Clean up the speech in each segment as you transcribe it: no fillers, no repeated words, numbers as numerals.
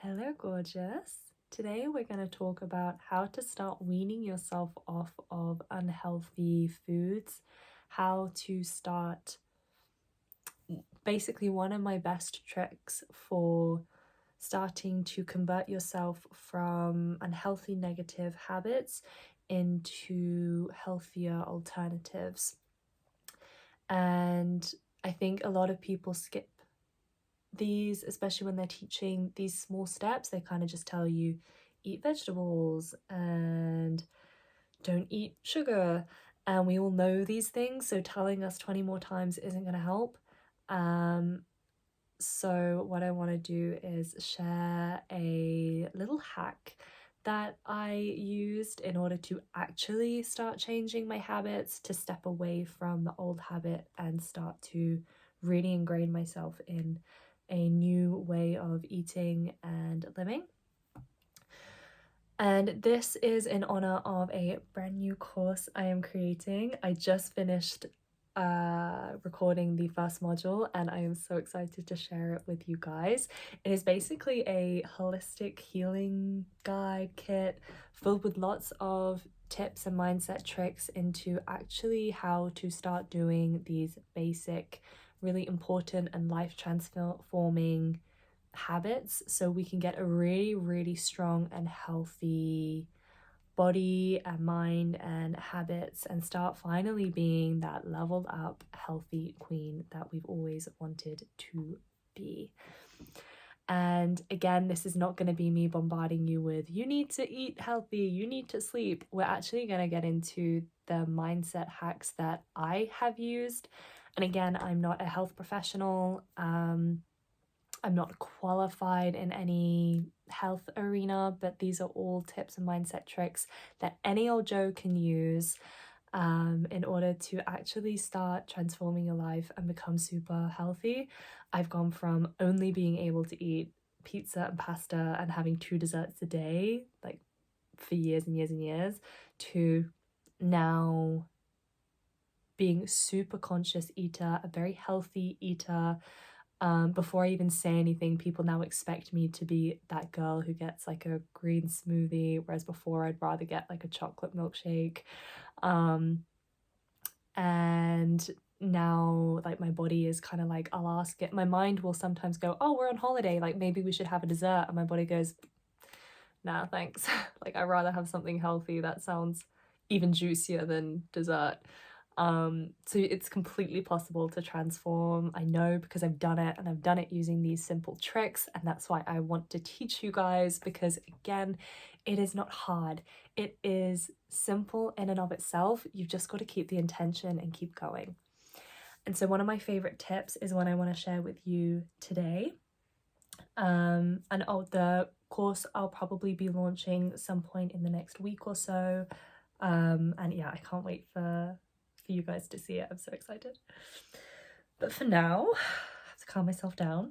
Hello, gorgeous. Today we're going to talk about how to start weaning yourself off of unhealthy foods, how to start. Basically, one of my best tricks for starting to convert yourself from unhealthy negative habits into healthier alternatives. And I think a lot of people skip these, especially when they're teaching these small steps. They kind of just tell you eat vegetables and don't eat sugar, and we all know these things, so telling us 20 more times isn't going to help. So what I want to do is share a little hack that I used in order to actually start changing my habits, to step away from the old habit and start to really ingrain myself in a new way of eating and living. And this is in honor of a brand new course I am creating. I just finished recording the first module and I am so excited to share it with you guys. It is basically a holistic healing guide kit filled with lots of tips and mindset tricks into actually how to start doing these basic, really important and life transforming habits so we can get a really strong and healthy body and mind and habits and start finally being that leveled up healthy queen that we've always wanted to be. And again, this is not going to be me bombarding you with you need to eat healthy, you need to sleep. We're actually going to get into the mindset hacks that I have used. And again, I'm not a health professional. I'm not qualified in any health arena, but these are all tips and mindset tricks that any old Joe can use in order to actually start transforming your life and become super healthy. I've gone from only being able to eat pizza and pasta and having 2 desserts a day, like for years and years and years, to now being a super conscious eater, a very healthy eater. Before I even say anything, people now expect me to be that girl who gets like a green smoothie, whereas before I'd rather get like a chocolate milkshake. And now like my body is kind of like, I'll ask it. My mind will sometimes go, oh, we're on holiday, like maybe we should have a dessert. And my body goes, nah, thanks. Like I'd rather have something healthy that sounds even juicier than dessert. So it's completely possible to transform. I know because I've done it, and I've done it using these simple tricks, and that's why I want to teach you guys, because again, it is not hard. It is simple in and of itself. You've just got to keep the intention and keep going. And so one of my favorite tips is one I want to share with you today. And the course I'll probably be launching some point in the next week or so. And yeah, I can't wait for you guys to see it. I'm so excited. But for now, I have to calm myself down.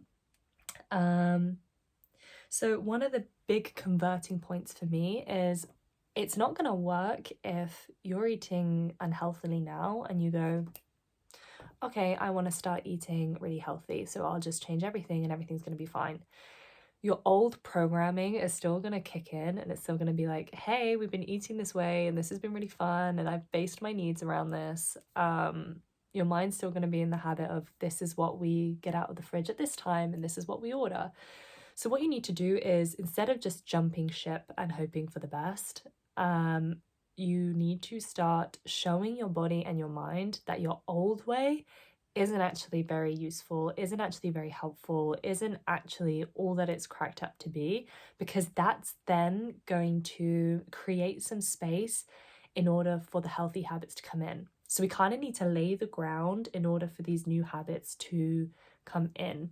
So one of the big converting points for me is it's not going to work if you're eating unhealthily now and you go, okay, I want to start eating really healthy, so I'll just change everything and everything's going to be fine. Your old programming is still going to kick in, and it's still going to be like, hey, we've been eating this way and this has been really fun and I've based my needs around this. Your mind's still going to be in the habit of this is what we get out of the fridge at this time and this is what we order. So what you need to do is, instead of just jumping ship and hoping for the best, you need to start showing your body and your mind that your old way isn't actually very useful, isn't actually very helpful, isn't actually all that it's cracked up to be, because that's then going to create some space in order for the healthy habits to come in. So we kind of need to lay the ground in order for these new habits to come in.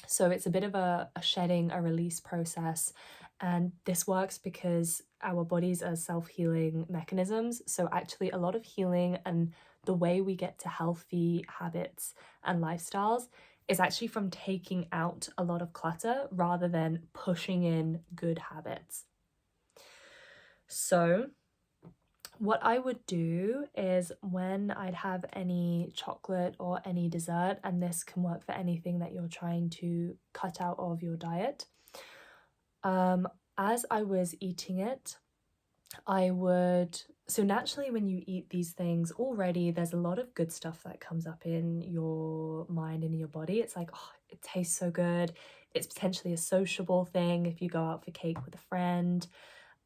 So it's a bit of a shedding, a release process. And this works because our bodies are self-healing mechanisms. So actually a lot of healing and the way we get to healthy habits and lifestyles is actually from taking out a lot of clutter rather than pushing in good habits. So what I would do is, when I'd have any chocolate or any dessert, and this can work for anything that you're trying to cut out of your diet, Um, as I was eating it, so naturally when you eat these things already, there's a lot of good stuff that comes up in your mind and in your body. It's like, oh, it tastes so good. It's potentially a sociable thing if you go out for cake with a friend.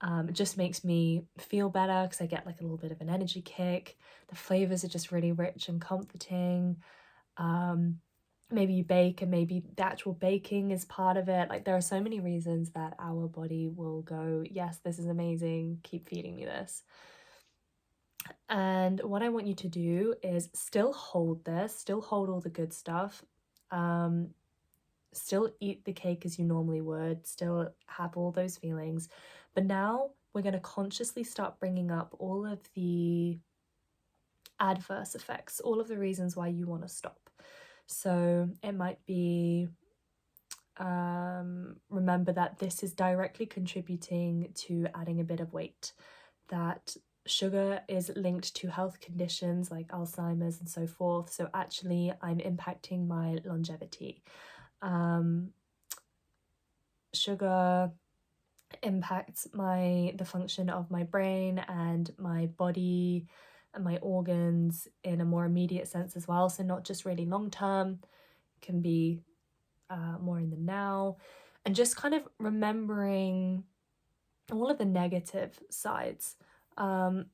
It just makes me feel better because I get like a little bit of an energy kick. The flavors are just really rich and comforting. Um, Maybe you bake and maybe the actual baking is part of it. Like there are so many reasons that our body will go, yes, this is amazing, keep feeding me this. And what I want you to do is still hold this, still hold all the good stuff, still eat the cake as you normally would, still have all those feelings. But now we're going to consciously start bringing up all of the adverse effects, all of the reasons why you want to stop. So it might be remember that this is directly contributing to adding a bit of weight, that sugar is linked to health conditions like Alzheimer's and so forth. So actually, I'm impacting my longevity. Sugar impacts the function of my brain and my body and my organs in a more immediate sense as well. So not just really long term, can be more in the now, and just kind of remembering all of the negative sides. And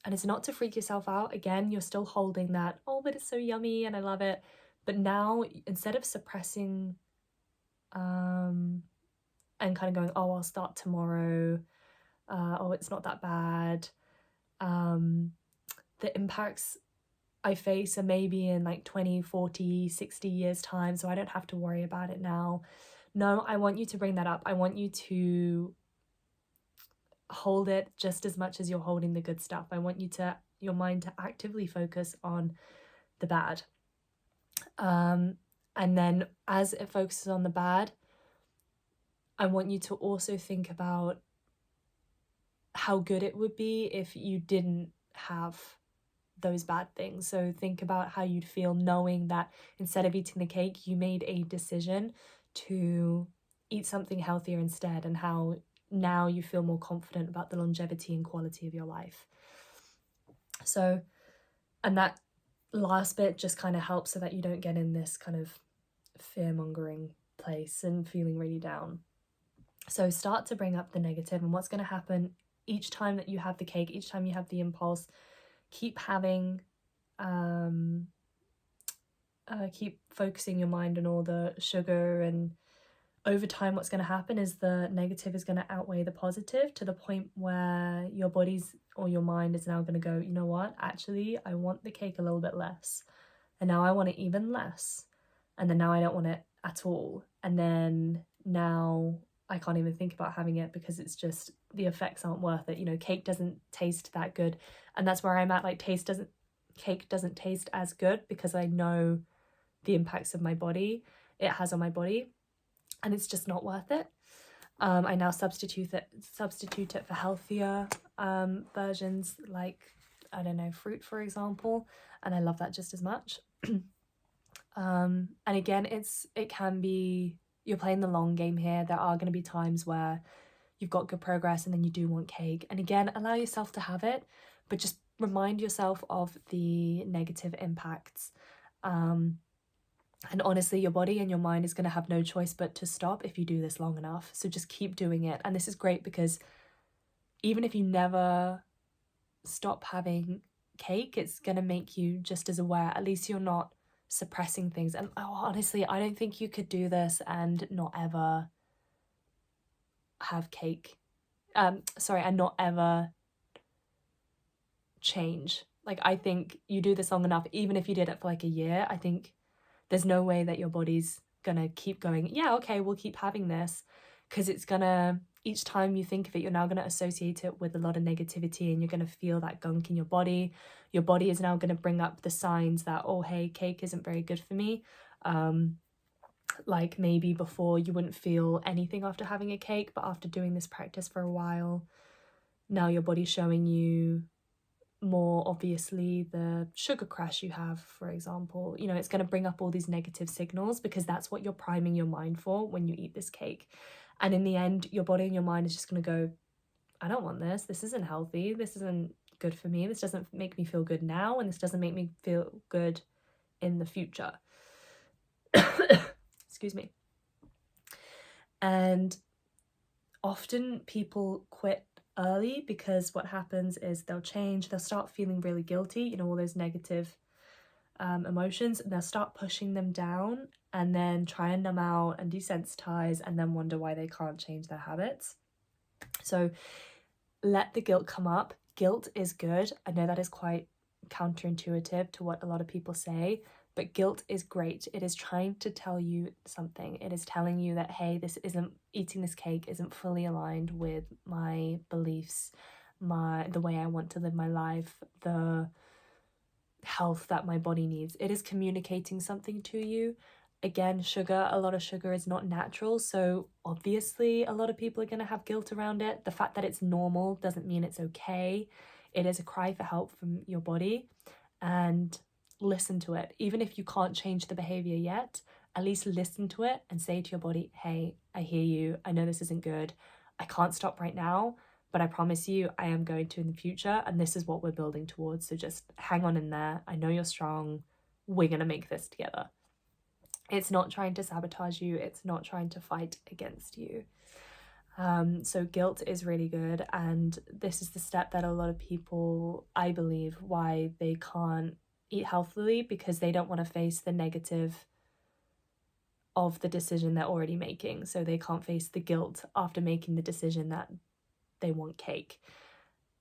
it's not to freak yourself out. Again, you're still holding that, oh, but it's so yummy and I love it. But now, instead of suppressing and kind of going, oh, I'll start tomorrow, oh, it's not that bad, the impacts I face are maybe in like 20, 40, 60 years time, so I don't have to worry about it now. No, I want you to bring that up. I want you to hold it just as much as you're holding the good stuff. I want your mind to actively focus on the bad. And then as it focuses on the bad, I want you to also think about how good it would be if you didn't have those bad things. So think about how you'd feel knowing that instead of eating the cake, you made a decision to eat something healthier instead, and how now you feel more confident about the longevity and quality of your life. So, and that last bit just kind of helps so that you don't get in this kind of fear-mongering place and feeling really down. So start to bring up the negative, and what's going to happen each time that you have the cake, each time you have the impulse, keep focusing your mind on all the sugar, and over time what's going to happen is the negative is going to outweigh the positive to the point where your body's or your mind is now going to go, you know what, actually I want the cake a little bit less, and now I want it even less, and then now I don't want it at all, and then now I can't even think about having it because it's just the effects aren't worth it. You know, cake doesn't taste that good, and that's where I'm at. Like cake doesn't taste as good because I know the impacts of my body it has on my body, and it's just not worth it. I now substitute it for healthier versions, like, I don't know, fruit, for example, and I love that just as much. And again, it can be, you're playing the long game here. There are going to be times where you've got good progress and then you do want cake. And again, allow yourself to have it, but just remind yourself of the negative impacts. And honestly, your body and your mind is going to have no choice but to stop if you do this long enough. So just keep doing it. And this is great because even if you never stop having cake, it's going to make you just as aware. At least you're not suppressing things. And honestly, I don't think you could do this and not ever have cake. And not ever change. Like, I think you do this long enough, even if you did it for like a year, I think there's no way that your body's gonna keep going, yeah, okay, we'll keep having this, because it's gonna, each time you think of it, you're now gonna associate it with a lot of negativity, and you're gonna feel that gunk in your body. Your body is now gonna bring up the signs that, oh, hey, cake isn't very good for me. Like maybe before you wouldn't feel anything after having a cake, but after doing this practice for a while, now your body's showing you more obviously the sugar crash you have, for example. You know, it's going to bring up all these negative signals because that's what you're priming your mind for when you eat this cake. And in the end, your body and your mind is just going to go, I don't want this. This isn't healthy. This isn't good for me. This doesn't make me feel good now. And this doesn't make me feel good in the future. Excuse me. And often people quit early because what happens is they'll start feeling really guilty, all those negative emotions, and they'll start pushing them down and then try and numb out and desensitize and then wonder why they can't change their habits. So let the guilt come up. Guilt is good. I know that is quite counterintuitive to what a lot of people say, but guilt is great. It is trying to tell you something. It is telling you that, hey, eating this cake isn't fully aligned with my beliefs, the way I want to live my life, the health that my body needs. It is communicating something to you. Again, a lot of sugar is not natural, so obviously a lot of people are going to have guilt around it. The fact that it's normal doesn't mean it's okay. It is a cry for help from your body, and listen to it. Even if you can't change the behavior yet, at least listen to it and say to your body, hey, I hear you. I know this isn't good. I can't stop right now, but I promise you I am going to in the future, and this is what we're building towards. So just hang on in there. I know you're strong. We're going to make this together. It's not trying to sabotage you. It's not trying to fight against you. So guilt is really good. And this is the step that a lot of people, I believe, why they can't eat healthily, because they don't want to face the negative of the decision they're already making. So they can't face the guilt after making the decision that they want cake.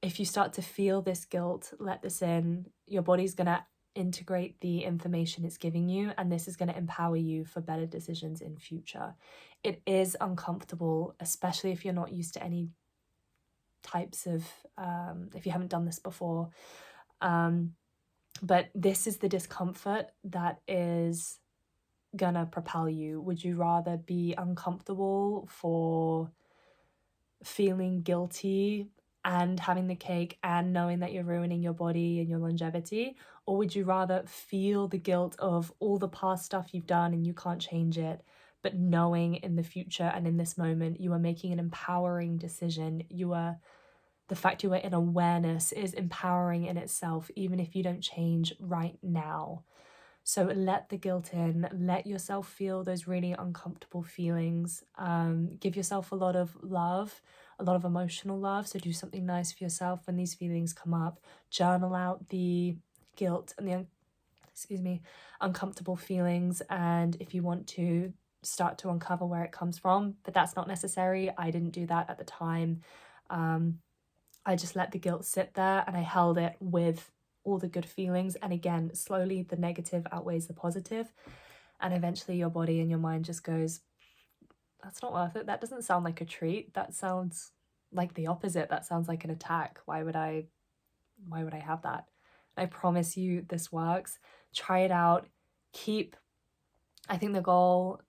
If you start to feel this guilt, let this in, your body's going to integrate the information it's giving you, and this is going to empower you for better decisions in future. It is uncomfortable, especially if you're not used to any types of, if you haven't done this before. But this is the discomfort that is gonna propel you. Would you rather be uncomfortable for feeling guilty and having the cake and knowing that you're ruining your body and your longevity? Or would you rather feel the guilt of all the past stuff you've done and you can't change it, but knowing in the future and in this moment you are making an empowering decision? The fact you are in awareness is empowering in itself, even if you don't change right now. So let the guilt in, let yourself feel those really uncomfortable feelings. Give yourself a lot of love, a lot of emotional love. So do something nice for yourself when these feelings come up. Journal out the guilt and the uncomfortable feelings. And if you want to, start to uncover where it comes from, but that's not necessary. I didn't do that at the time. I just let the guilt sit there and I held it with all the good feelings. And again, slowly the negative outweighs the positive. And eventually your body and your mind just goes, that's not worth it. That doesn't sound like a treat. That sounds like the opposite. That sounds like an attack. Why would I have that? I promise you this works. Try it out. I think the goal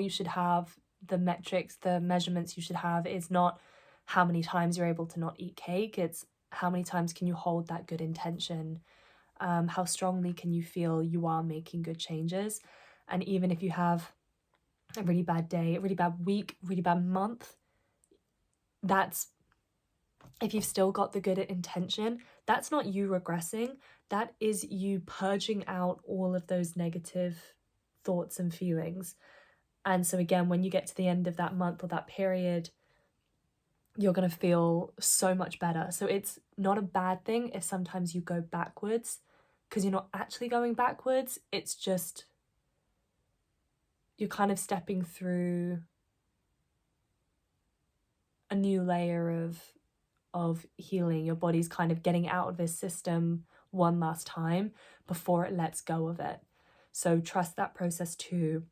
you should have, the metrics, the measurements you should have is not how many times you're able to not eat cake. It's how many times can you hold that good intention? How strongly can you feel you are making good changes? And even if you have a really bad day, a really bad week, really bad month, if you've still got the good intention, that's not you regressing. That is you purging out all of those negative thoughts and feelings. And so again, when you get to the end of that month or that period, you're going to feel so much better. So it's not a bad thing if sometimes you go backwards, because you're not actually going backwards. It's just you're kind of stepping through a new layer of healing. Your body's kind of getting out of this system one last time before it lets go of it. So trust that process too.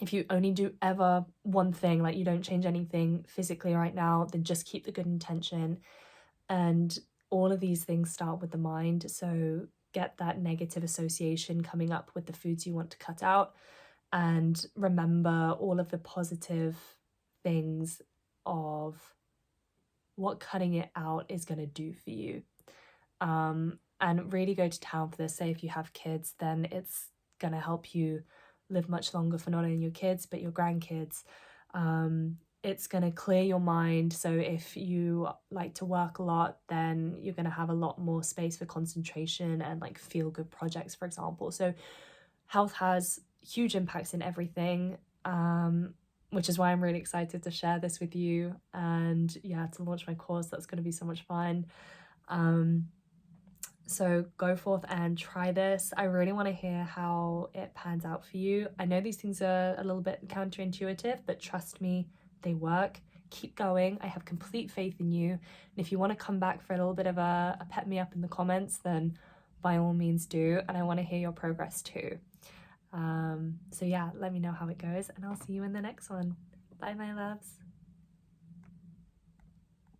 If you only do ever one thing, like you don't change anything physically right now, then just keep the good intention. And all of these things start with the mind. So get that negative association coming up with the foods you want to cut out, and remember all of the positive things of what cutting it out is going to do for you. And really go to town for this. Say if you have kids, then it's going to help you live much longer for not only your kids but your grandkids. It's going to clear your mind. So if you like to work a lot, then you're going to have a lot more space for concentration and like feel good projects, for example. So health has huge impacts in everything, which is why I'm really excited to share this with you. And yeah, to launch my course, that's going to be so much fun. So go forth and try this. I really want to hear how it pans out for you. I know these things are a little bit counterintuitive, but trust me, they work. Keep going. I have complete faith in you. And if you want to come back for a little bit of a pep me up in the comments, then by all means do. And I want to hear your progress too. So yeah, let me know how it goes, and I'll see you in the next one. Bye, my loves.